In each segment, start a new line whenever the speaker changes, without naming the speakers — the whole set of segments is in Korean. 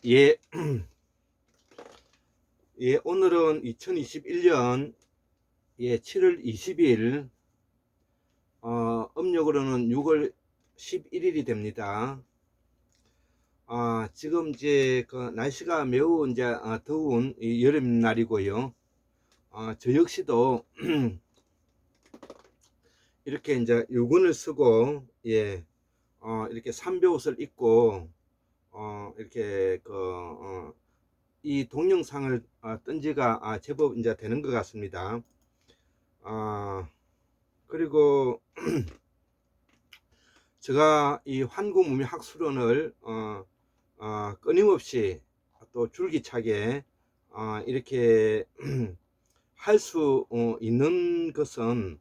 예, 예, 오늘은 2021년 7월 20일, 음력으로는 6월 11일이 됩니다. 지금 이제 그 날씨가 매우 이제 더운 여름날이고요. 저 역시도 이렇게 이제 유근을 쓰고, 이렇게 삼배옷을 입고, 이렇게 이 동영상을 뜬 지가 제법 이제 되는 것 같습니다. 그리고 제가 이 환구무명학술론을 끊임없이 또 줄기차게 이렇게 할 수 있는 것은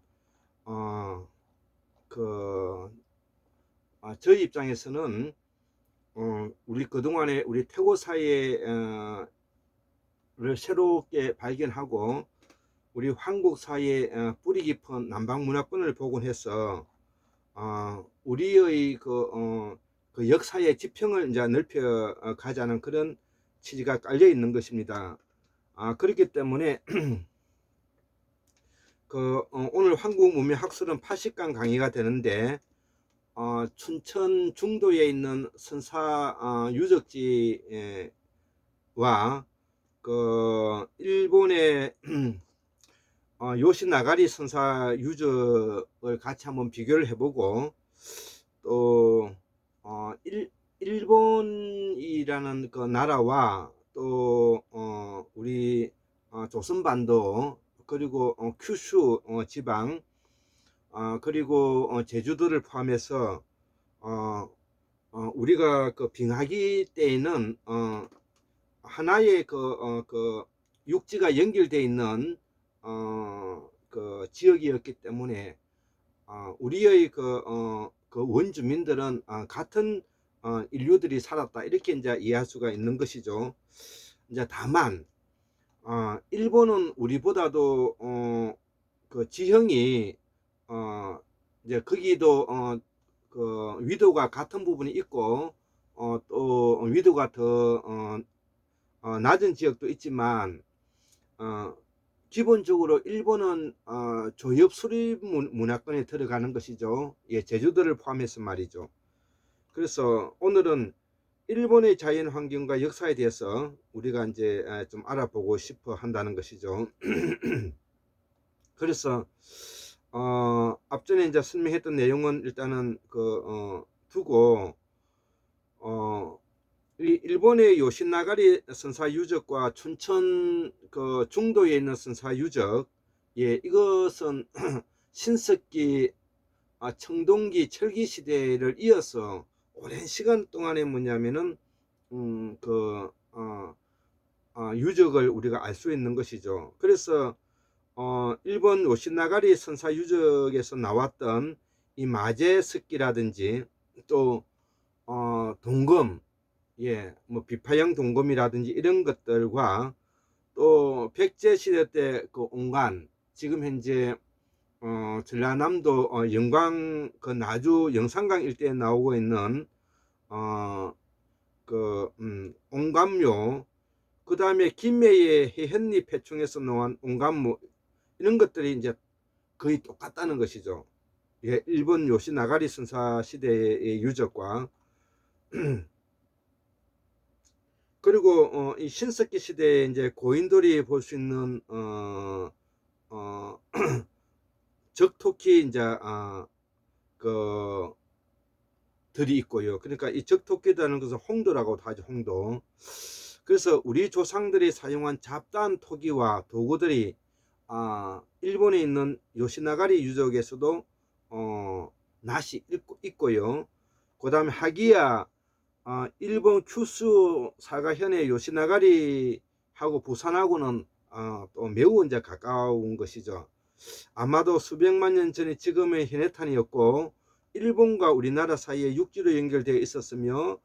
저희 입장에서는 우리 그동안에 우리 태고 사회를 새롭게 발견하고 우리 한국 사회의 뿌리 깊은 남방 문화권을 복원해서 우리의 그 역사의 지평을 이제 넓혀 가자는 그런 취지가 깔려 있는 것입니다. 그렇기 때문에 오늘 한국문명학술은 80강 강의가 되는데 춘천 중도에 있는 선사 유적지와 일본의 요시나가리 선사 유적을 같이 한번 비교를 해보고 또 일본이라는 그 나라와 또 우리 조선반도 그리고 큐슈 지방 그리고 제주도를 포함해서 우리가 그 빙하기 때에는 하나의 그 육지가 연결되어 있는 그 지역이었기 때문에 우리의 그 원주민들은 같은 인류들이 살았다 이렇게 이제 이해할 수가 있는 것이죠. 이제 다만 일본은 우리보다도 그 지형이 이제 거기도 그 위도가 같은 부분이 있고 또 위도가 더 낮은 지역도 있지만 기본적으로 일본은 조엽 수립 문화권에 들어가는 것이죠. 제주도를 포함해서 말이죠. 그래서 오늘은 일본의 자연 환경과 역사에 대해서 우리가 이제 좀 알아보고 싶어 한다는 것이죠. 그래서 앞전에 이제 설명했던 내용은 일단은 두고 이 일본의 요시나가리 선사 유적과 춘천 그 중도에 있는 선사 유적, 이것은 신석기, 청동기, 철기 시대를 이어서 오랜 시간 동안에 뭐냐면은 유적을 우리가 알 수 있는 것이죠. 그래서 일본 요시나가리 선사 유적에서 나왔던 이 마제석기라든지 또 동검, 뭐 비파형 동검이라든지 이런 것들과 또 백제 시대 때 그 온간, 지금 현재 전라남도 영광 그 나주 영산강 일대에 나오고 있는 온감묘, 그 다음에 김해의 해현리 패충에서 나온 온감묘, 이런 것들이 이제 거의 똑같다는 것이죠. 일본 요시나가리 선사 시대의 유적과 그리고 이 신석기 시대에 이제 고인돌이 볼 수 있는 적토끼 이제 들이 있고요. 그러니까 이 적토끼라는 것은 홍도라고도 하죠. 홍도. 그래서 우리 조상들이 사용한 잡다한 토기와 도구들이 일본에 있는 요시나가리 유적에서도 낫이 있고요. 그 다음에 하기야 일본 큐슈 사가현의 요시나가리하고 부산하고는 또 매우 이제 가까운 것이죠. 아마도 수백만 년 전에 지금의 현해탄이었고 일본과 우리나라 사이에 육지로 연결되어 있었으며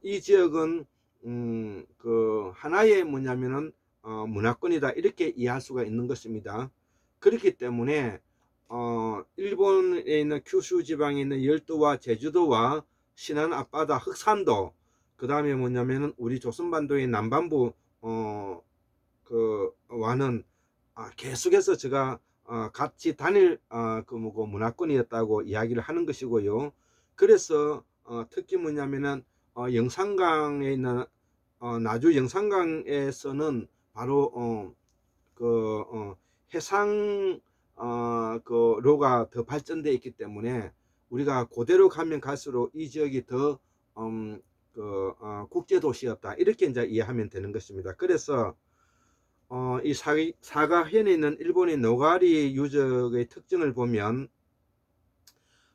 이 지역은 하나의 뭐냐면은 문화권이다 이렇게 이해할 수가 있는 것입니다. 그렇기 때문에 일본에 있는 큐슈 지방에 있는 열도와 제주도와 신안 앞바다 흑산도, 그 다음에 뭐냐면은 우리 조선반도의 남반부 그 와는 계속해서 제가 같이 다닐 그 뭐고 문화권이었다고 이야기를 하는 것이고요. 그래서 특히 뭐냐면은 영산강에 있는 나주 영산강에서는 바로 해상 그로가 더 발전되어 있기 때문에 우리가 그대로 가면 갈수록 이 지역이 더 국제 도시였다, 이렇게 이제 이해하면 되는 것입니다. 그래서 이 사가현에 있는 일본의 노가리 유적의 특징을 보면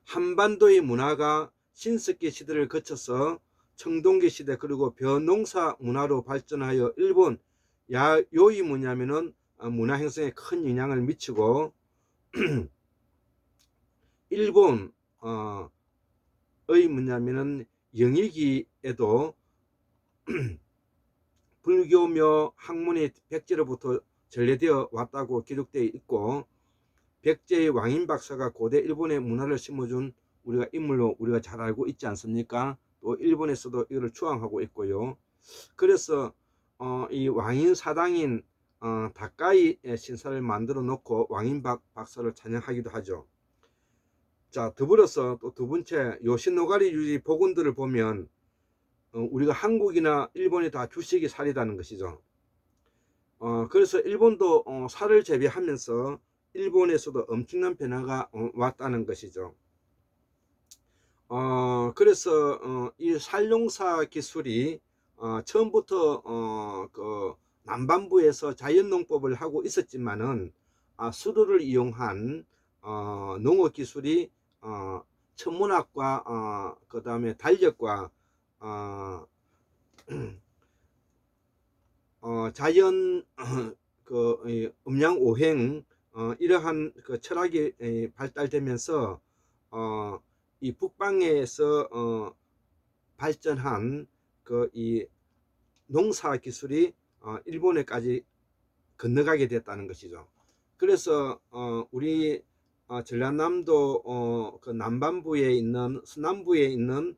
한반도의 문화가 신석기 시대를 거쳐서 청동기 시대 그리고 벼농사 문화로 발전하여 일본 요이 뭐냐면은 문화 형성에 큰 영향을 미치고 일본의 뭐냐면은 영위기에도 불교묘 학문이 백제로부터 전래되어 왔다고 기록되어 있고, 백제의 왕인 박사가 고대 일본의 문화를 심어준 우리가 인물로 우리가 잘 알고 있지 않습니까? 또 일본에서도 이를 추앙하고 있고요. 그래서 이 왕인 사당인 다카이 신사를 만들어 놓고 왕인 박사를 찬양하기도 하죠. 자, 더불어서 또 두 번째 요시노가리 유지 복원들을 보면 우리가 한국이나 일본이 다 주식이 살이라는 것이죠. 그래서 일본도 살을 재배하면서 일본에서도 엄청난 변화가 왔다는 것이죠. 그래서 이 살농사 기술이 처음부터 그 남반부에서 자연농법을 하고 있었지만은 수로를 이용한 농업 기술이 천문학과 그 다음에 달력과 자연 그 음양 오행 이러한 그 철학이 발달되면서 이 북방에서 발전한 그 이 농사 기술이 일본에까지 건너가게 됐다는 것이죠. 그래서 우리 전라남도 그 남반부에 있는 서남부에 있는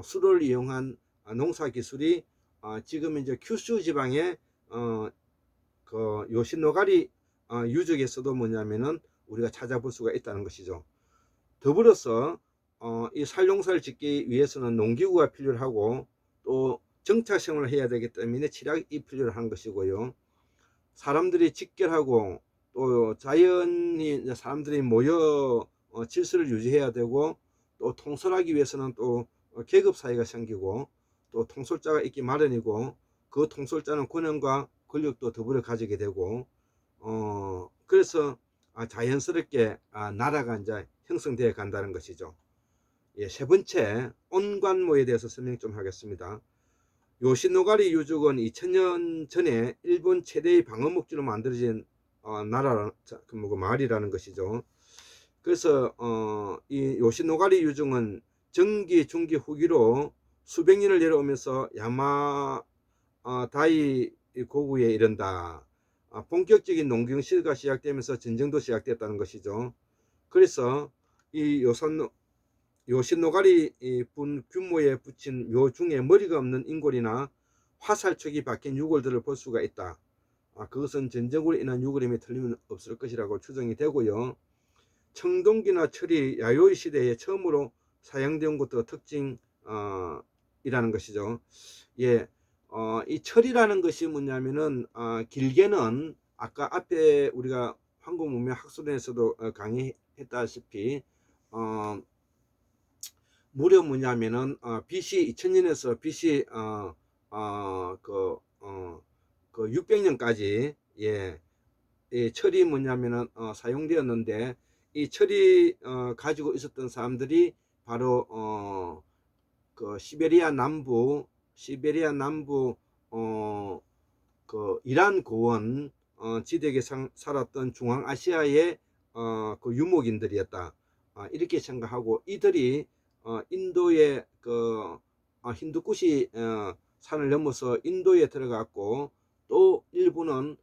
수로를 이용한 농사 기술이 지금 이제 큐슈 지방의 그 요시노가리 유적에서도 뭐냐면은 우리가 찾아볼 수가 있다는 것이죠. 더불어서 이 살농사를 짓기 위해서는 농기구가 필요하고 또 정착생활을 해야 되기 때문에 칠학이 필요한 것이고요. 사람들이 직결하고 또 자연이 사람들이 모여 질서를 유지해야 되고, 또 통솔하기 위해서는 또 계급 사회가 생기고 또 통솔자가 있기 마련이고, 그 통솔자는 권한과 권력도 더불어 가지게 되고 그래서 자연스럽게 나라가 이제 형성되어 간다는 것이죠. 예, 세 번째 온관모에 대해서 설명 좀 하겠습니다. 요시노가리 유적은 2000년 전에 일본 최대의 방어목지로 만들어진 마을이라는 것이죠. 그래서 이 요시노가리 유적은 전기 중기 후기로 수백 년을 내려오면서 야마다이 고구에 이른다. 본격적인 농경 시대가 시작되면서 전쟁도 시작됐다는 것이죠. 그래서 이 요시노가리 분 규모에 붙인 묘 중에 머리가 없는 인골이나 화살촉이 박힌 유골들을 볼 수가 있다. 그것은 전쟁으로 인한 유골임에 틀림은 없을 것이라고 추정이 되고요. 청동기나 철이 야요이 시대에 처음으로 사용된 것도 특징 이라는 것이죠. 예, 이 철이라는 것이 뭐냐면은 길게는 아까 앞에 우리가 한국문명학술원에서도 강의했다시피 무려 뭐냐면은 BC 2000년에서 BC 그 600년까지 예, 이 철이 뭐냐면은 사용되었는데, 이 철이 가지고 있었던 사람들이 바로 그 시베리아 남부 그 이란 고원 지대에 살았던 중앙아시아의 그 유목인들이었다, 이렇게 생각하고, 이들이 인도의 그 힌두쿠시 산을 넘어서 인도에 들어갔고, 또 일부는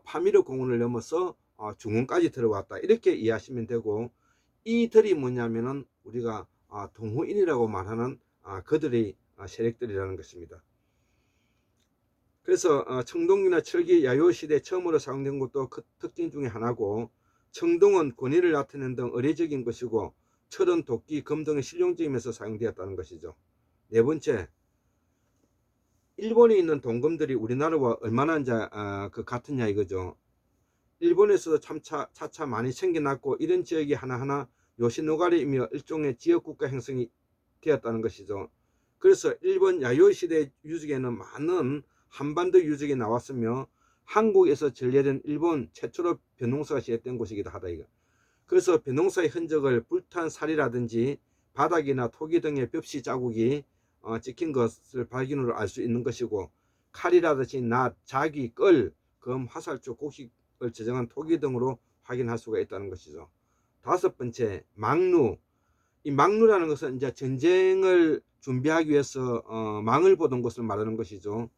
파미르 공원을 넘어서 중원까지 들어왔다, 이렇게 이해하시면 되고, 이들이 뭐냐면은 우리가 동호인이라고 말하는 그들의 세력들이라는 것입니다. 그래서 청동기나 철기 야요시대 처음으로 사용된 것도 그 특징 중에 하나고, 청동은 권위를 나타내는 등 의례적인 것이고, 철은 도끼, 금 등의 실용적이면서 사용되었다는 것이죠. 네 번째, 일본에 있는 동검들이 우리나라와 얼마나 이제 같으냐 이거죠. 일본에서도 차차 많이 생겨났고, 이런 지역이 하나하나 요시노가리이며 일종의 지역국가 형성이 되었다는 것이죠. 그래서 일본 야요이 시대 유적에는 많은 한반도 유적이 나왔으며, 한국에서 전래된 일본 최초로 벼농사가 시작된 곳이기도 하다 이거. 그래서 벼농사의 흔적을 불탄 살이라든지 바닥이나 토기 등의 벽시 자국이 찍힌 것을 발견으로 알 수 있는 것이고, 칼이라든지 낫, 자기, 끌, 검, 화살촉, 곡식을 제정한 토기 등으로 확인할 수가 있다는 것이죠. 다섯 번째, 망루. 이 망루라는 것은 이제 전쟁을 준비하기 위해서 망을 보던 것을 말하는 것이죠.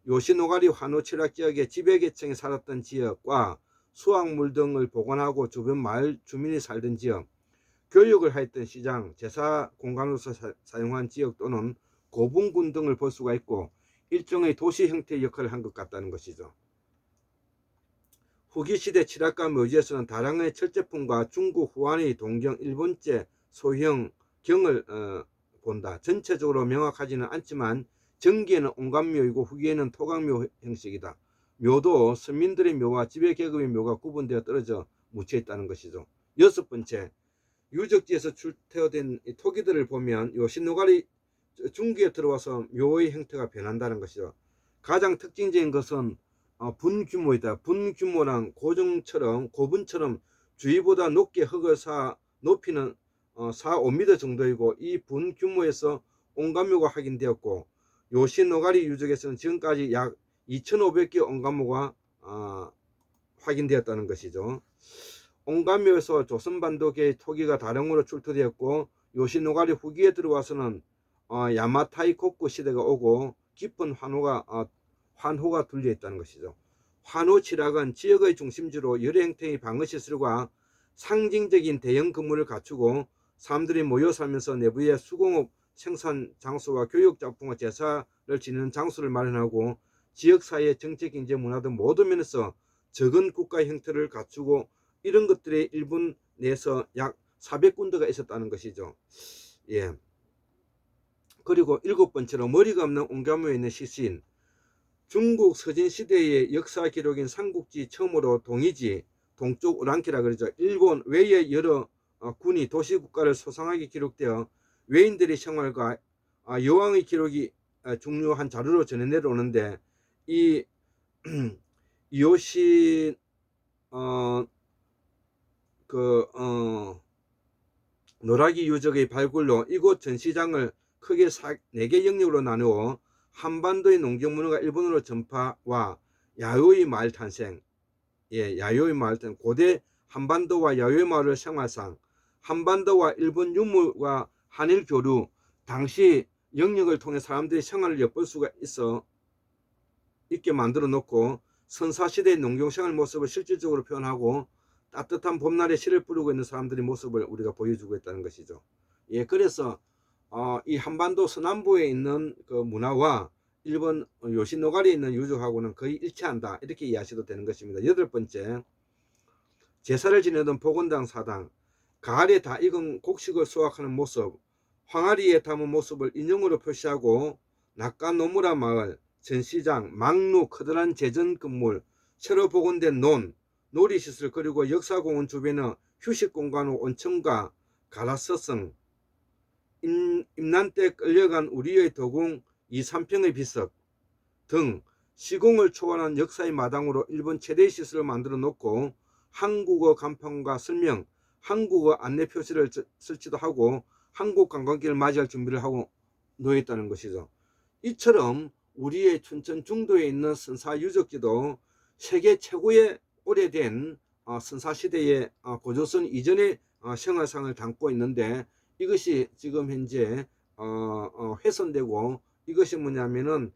요시노가리 환호 칠학 지역의 지배계층이 살았던 지역과 수확물 등을 보관하고 주변 마을 주민이 살던 지역, 교육을 하였던 시장, 제사 공간으로서 사용한 지역 또는 고분군 등을 볼 수가 있고, 일종의 도시 형태의 역할을 한 것 같다는 것이죠. 후기시대 칠학과 묘지에서는 다량의 철제품과 중국 후한의 동경 일본제 소형 경을 본다. 전체적으로 명확하지는 않지만 전기에는 온감묘이고 후기에는 토강묘 형식이다. 묘도 서민들의 묘와 지배계급의 묘가 구분되어 떨어져 묻혀 있다는 것이죠. 여섯 번째, 유적지에서 출토된 토기들을 보면 요시노가리 중기에 들어와서 묘의 형태가 변한다는 것이죠. 가장 특징적인 것은 분규모이다. 분규모랑 고분처럼 주위보다 높게 흙을 높이는 4, 5m 정도이고, 이 분규모에서 온감묘가 확인되었고, 요시노가리 유적에서는 지금까지 약 2,500개 온감묘가 확인되었다는 것이죠. 온감묘에서 조선반도계의 토기가 다량으로 출토되었고, 요시노가리 후기에 들어와서는 야마타이코쿠 시대가 오고 깊은 환호가 둘려 있다는 것이죠. 환호 칠학은 지역의 중심지로 여러 형태의 방어시설과 상징적인 대형 건물을 갖추고, 사람들이 모여 살면서 내부에 수공업 생산 장소와 교육 작품과 제사를 지내는 장소를 마련하고, 지역사회의 정치, 경제, 문화 등 모든 면에서 적은 국가 형태를 갖추고, 이런 것들의 일본 내에서 약 400군데가 있었다는 것이죠. 예. 그리고 일곱 번째로 머리가 없는 온감묘에 있는 시신. 중국 서진시대의 역사 기록인 삼국지 처음으로 동이지, 동쪽 우랑키라 그러죠. 일본 외의 여러 군이 도시국가를 소상하게 기록되어 외인들의 생활과 여왕의 기록이 중요한 자료로 전해 내려오는데, 이 요시 노라기 유적의 발굴로 이곳 전시장을 크게 4개 영역으로 나누어 한반도의 농경문화가 일본으로 전파와 야요이 마을 탄생, 야요이 마을 탄생, 고대 한반도와 야요이 마을의 생활상, 한반도와 일본 유물과 한일 교류, 당시 영역을 통해 사람들이 생활을 엿볼 수가 있게 만들어 놓고, 선사시대의 농경생활 모습을 실질적으로 표현하고, 따뜻한 봄날에 씨를 뿌리고 있는 사람들의 모습을 우리가 보여주고 있다는 것이죠. 그래서 이 한반도 서남부에 있는 그 문화와 일본 요시노가리에 있는 유적하고는 거의 일치한다, 이렇게 이해하셔도 되는 것입니다. 여덟 번째, 제사를 지내던 복원당 사당, 가을에 다 익은 곡식을 수확하는 모습, 황아리에 담은 모습을 인형으로 표시하고, 낙가노무라 마을, 전시장, 망루, 커다란 제전 건물, 새로 복원된 놀이시설, 그리고 역사공원 주변의 휴식공간의 온천과 가라스성, 임난 때 끌려간 우리의 도궁 2, 3평의 비석 등 시공을 초월한 역사의 마당으로 일본 최대의 시설을 만들어 놓고, 한국어 간판과 설명, 한국어 안내 표시를 설치도 하고, 한국 관광객을 맞이할 준비를 하고 놓여 있다는 것이죠. 이처럼 우리의 춘천 중도에 있는 선사 유적지도 세계 최고의 오래된 선사시대의 고조선 이전의 생활상을 담고 있는데, 이것이 지금 현재 훼손되고, 이것이 뭐냐면은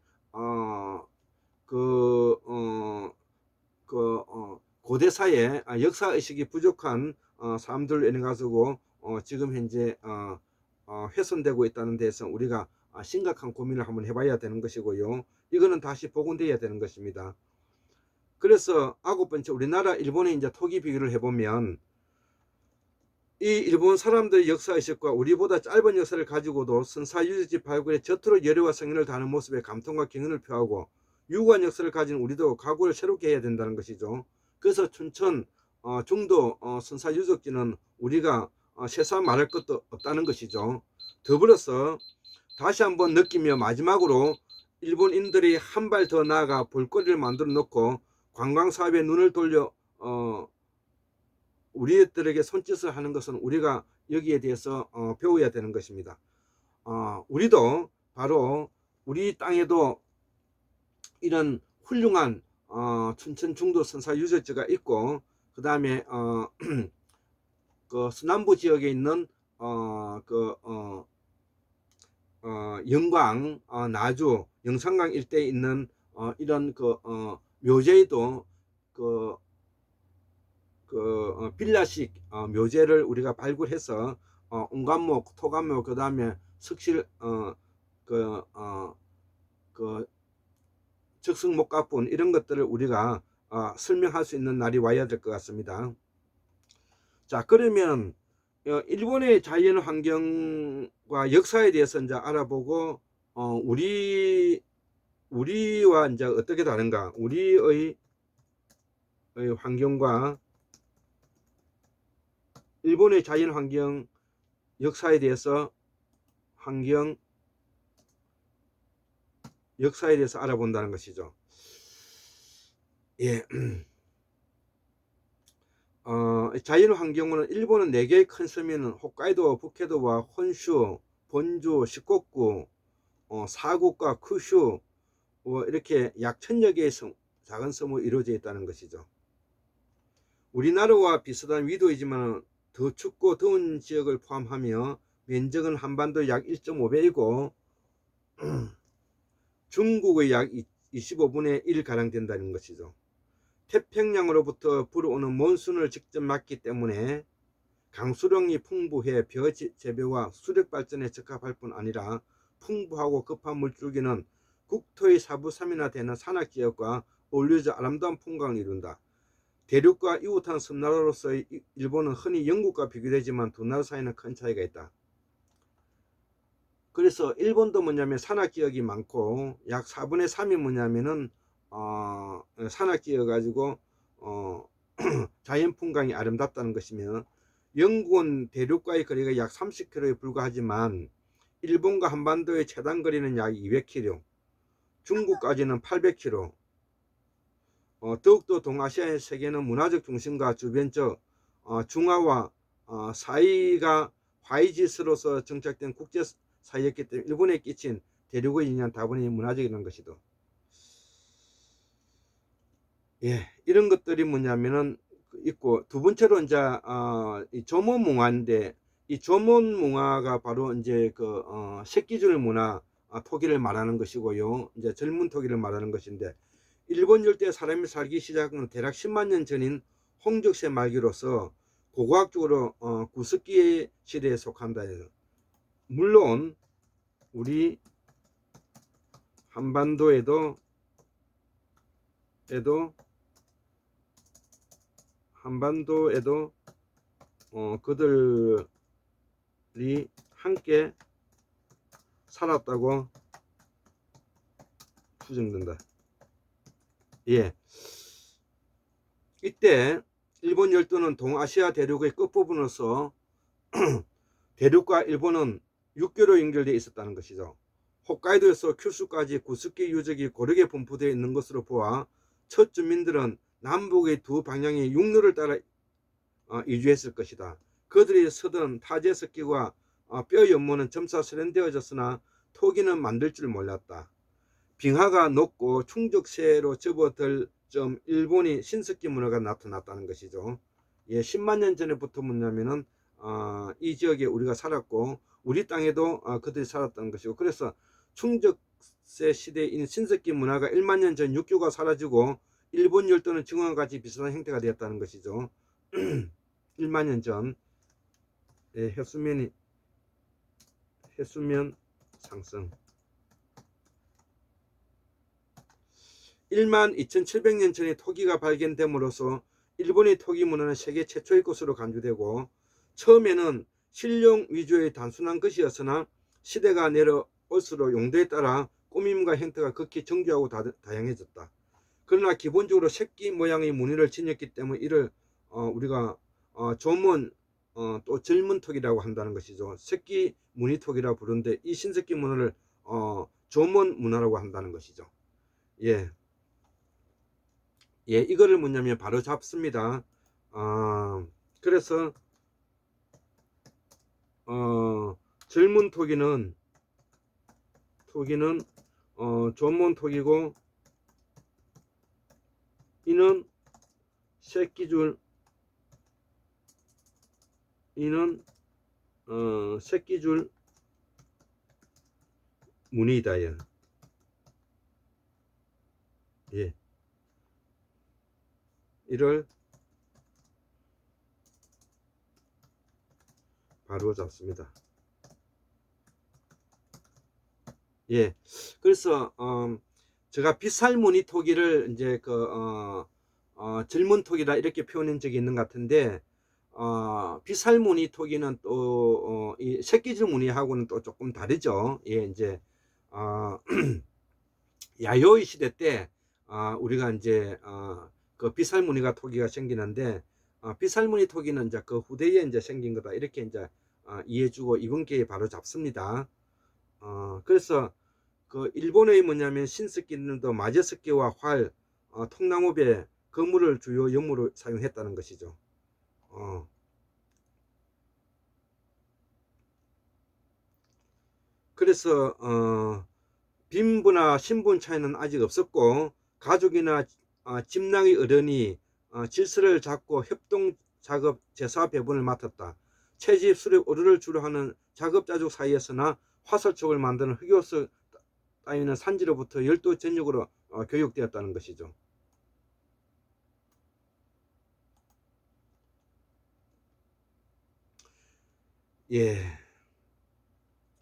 고대사의 역사의식이 부족한 사람들로 인해 가지고 지금 현재 훼손되고 있다는 데서 우리가 심각한 고민을 한번 해봐야 되는 것이고요. 이거는 다시 복원돼야 되는 것입니다. 그래서 9번째, 우리나라 일본의 이제 토기 비교를 해보면 이 일본 사람들의 역사의식과 우리보다 짧은 역사를 가지고도 선사유적지 발굴에 저토록 열의와 성의를 다하는 모습에 감통과 경연을 표하고 유구한 역사를 가진 우리도 각오를 새롭게 해야 된다는 것이죠. 그래서 춘천 중도 선사유적지는 우리가 세사 말할 것도 없다는 것이죠. 더불어서 다시 한번 느끼며 마지막으로 일본인들이 한 발 더 나아가 볼거리를 만들어 놓고 관광사업에 눈을 돌려 우리들에게 손짓을 하는 것은 우리가 여기에 대해서 배워야 되는 것입니다. 우리도 바로 우리 땅에도 이런 훌륭한 춘천 중도 선사 유적지가 있고, 그 다음에 그 서남부 지역에 있는 영광, 나주, 영산강 일대에 있는 이런 묘제도 빌라식 묘제를 우리가 발굴해서 온감목, 토감목, 그 다음에 석실 적승목가분 이런 것들을 우리가 설명할 수 있는 날이 와야 될 것 같습니다. 자, 그러면 일본의 자연 환경과 역사에 대해서 이제 알아보고 우리와 이제 어떻게 다른가, 우리의 환경과 일본의 자연 환경 역사에 대해서 역사에 대해서 알아본다는 것이죠. 예. 자연 환경은 일본은 4개의 큰 섬에는 홋카이도, 북해도와 혼슈, 본주, 시코쿠, 사국과 쿠슈 이렇게 약 1000여 개의 작은 섬으로 이루어져 있다는 것이죠. 우리나라와 비슷한 위도이지만 더 춥고 더운 지역을 포함하며 면적은 한반도 약 1.5배이고 중국의 약 25분의 1가량 된다는 것이죠. 태평양으로부터 불어오는 몬순을 직접 맞기 때문에 강수량이 풍부해 벼 재배와 수력 발전에 적합할 뿐 아니라 풍부하고 급한 물줄기는 국토의 4분 3이나 되는 산악지역과 어울려져 아름다운 풍광을 이룬다. 대륙과 이웃한 섬나라로서 일본은 흔히 영국과 비교되지만 두 나라 사이는 큰 차이가 있다. 그래서 일본도 뭐냐면 산악지역이 많고 약 4분의 3이 뭐냐면은 산악지역 가지고 자연 풍광이 아름답다는 것이며, 영국은 대륙과의 거리가 약 30km에 불과하지만 일본과 한반도의 최단 거리는 약 200km, 중국까지는 800km. 더욱더 동아시아의 세계는 문화적 중심과 주변적 중화와 사이가 화이지스로서 정착된 국제 사이였기 때문에 일본에 끼친 대륙의 영향 다분히 문화적이라는 것이다. 예, 이런 것들이 뭐냐면은 있고, 두 번째로 이제 이 조문문화인데, 이 조문문화가 바로 이제 새끼줄 문화, 토기를 말하는 것이고요. 이제 젊은 토기를 말하는 것인데, 일본 열대 사람이 살기 시작은 대략 10만 년 전인 홍적세 말기로서 고고학적으로 구석기 시대에 속한다. 물론 우리 한반도에도 그들이 함께 살았다고 추정된다. 예, 이때 일본 열도는 동아시아 대륙의 끝부분으로서 대륙과 일본은 육교로 연결되어 있었다는 것이죠. 홋카이도에서 큐슈까지 구스키 유적이 고르게 분포되어 있는 것으로 보아 첫 주민들은 남북의 두 방향의 육로를 따라 이주했을 것이다. 그들이 쓰던 타제석기와 뼈 연모는 점차 세련되어졌으나 토기는 만들 줄 몰랐다. 빙하가 녹고 충적세로 접어들 점 일본이 신석기 문화가 나타났다는 것이죠. 예, 10만 년 전에부터 뭐냐면은 이 지역에 우리가 살았고 우리 땅에도 그들이 살았다는 것이고, 그래서 충적세 시대인 신석기 문화가 1만 년 전 육교가 사라지고 일본 열도는 지금과 같이 비슷한 형태가 되었다는 것이죠. 1만 년 전 해수면이 해수면 상승. 12,700년 전에 토기가 발견됨으로써 일본의 토기 문화는 세계 최초의 것으로 간주되고 처음에는 실용 위주의 단순한 것이었으나 시대가 내려올수록 용도에 따라 꾸밈과 형태가 극히 정교하고 다양해졌다. 그러나 기본적으로 새끼 모양의 무늬를 지녔기 때문에 이를 우리가 조문 또 절문턱이라고 한다는 것이죠. 새끼 무늬턱이라고 부르는데 이 신새끼 문화를 조문 문화라고 한다는 것이죠. 예, 이거를 뭐냐면 바로 잡습니다. 그래서 젊은 토기는 조문턱이고 이는 새끼줄 새끼줄 무늬이다. 예. 이를 바로 잡습니다. 예. 그래서 제가 빗살무늬 토기를 이제 젊은 토기라 이렇게 표현한 적이 있는 것 같은데 빗살무늬 토기는 또 이 새끼줄 무늬하고는 또 조금 다르죠. 예, 이제 야요이 시대 때 우리가 이제 그 빗살무늬가 토기가 생기는데 빗살무늬 토기는 이제 그 후대에 이제 생긴 거다 이렇게 이제 이해주고 이번 기회에 바로 잡습니다. 그래서 그 일본의 뭐냐면 신스키는도 마제스키와 활, 통나무배, 거물을 주요 연무로 사용했다는 것이죠. 그래서 빈부나 신분 차이는 아직 없었고 가족이나 집랑의 어른이 질서를 잡고 협동 작업 제사 배분을 맡았다. 채집, 수렵, 오류를 주로 하는 작업자족 사이에서나 화살촉을 만드는 흑요소 따위는 산지로부터 열도 전역으로 교육되었다는 것이죠. 예.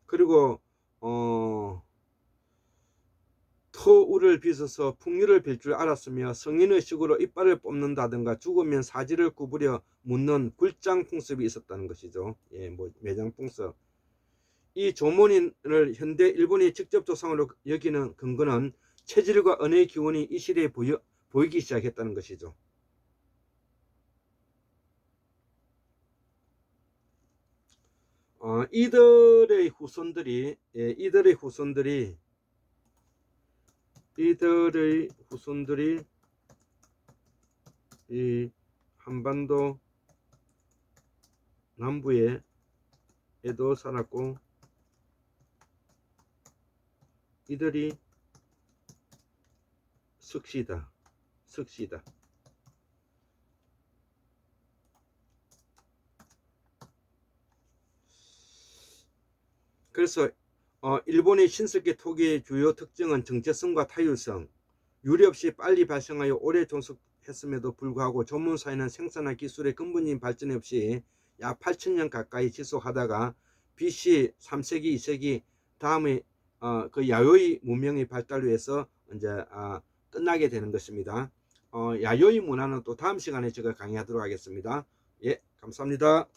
그리고 토우를 빚어서 풍류를 빌 줄 알았으며 성인의식으로 이빨을 뽑는다든가 죽으면 사지를 구부려 묻는 굴장 풍습이 있었다는 것이죠. 예, 뭐 매장 풍습. 이 조문인을 현대 일본이 직접 조상으로 여기는 근거는 체질과 언어의 기운이 이 시대에 보이기 시작했다는 것이죠. 이들의 후손들이 이 한반도 남부에도 살았고 이들이 석시다. 그래서 일본의 신석기 토기의 주요 특징은 정체성과 타율성, 유례 없이 빨리 발생하여 오래 존속했음에도 불구하고 전문사회는 생산화 기술의 근본적인 발전 없이 약 8,000년 가까이 지속하다가 BC 3세기, 2세기 다음에 그 야요이 문명의 발달로 해서 이제 끝나게 되는 것입니다. 야요이 문화는 또 다음 시간에 제가 강의하도록 하겠습니다. 예, 감사합니다.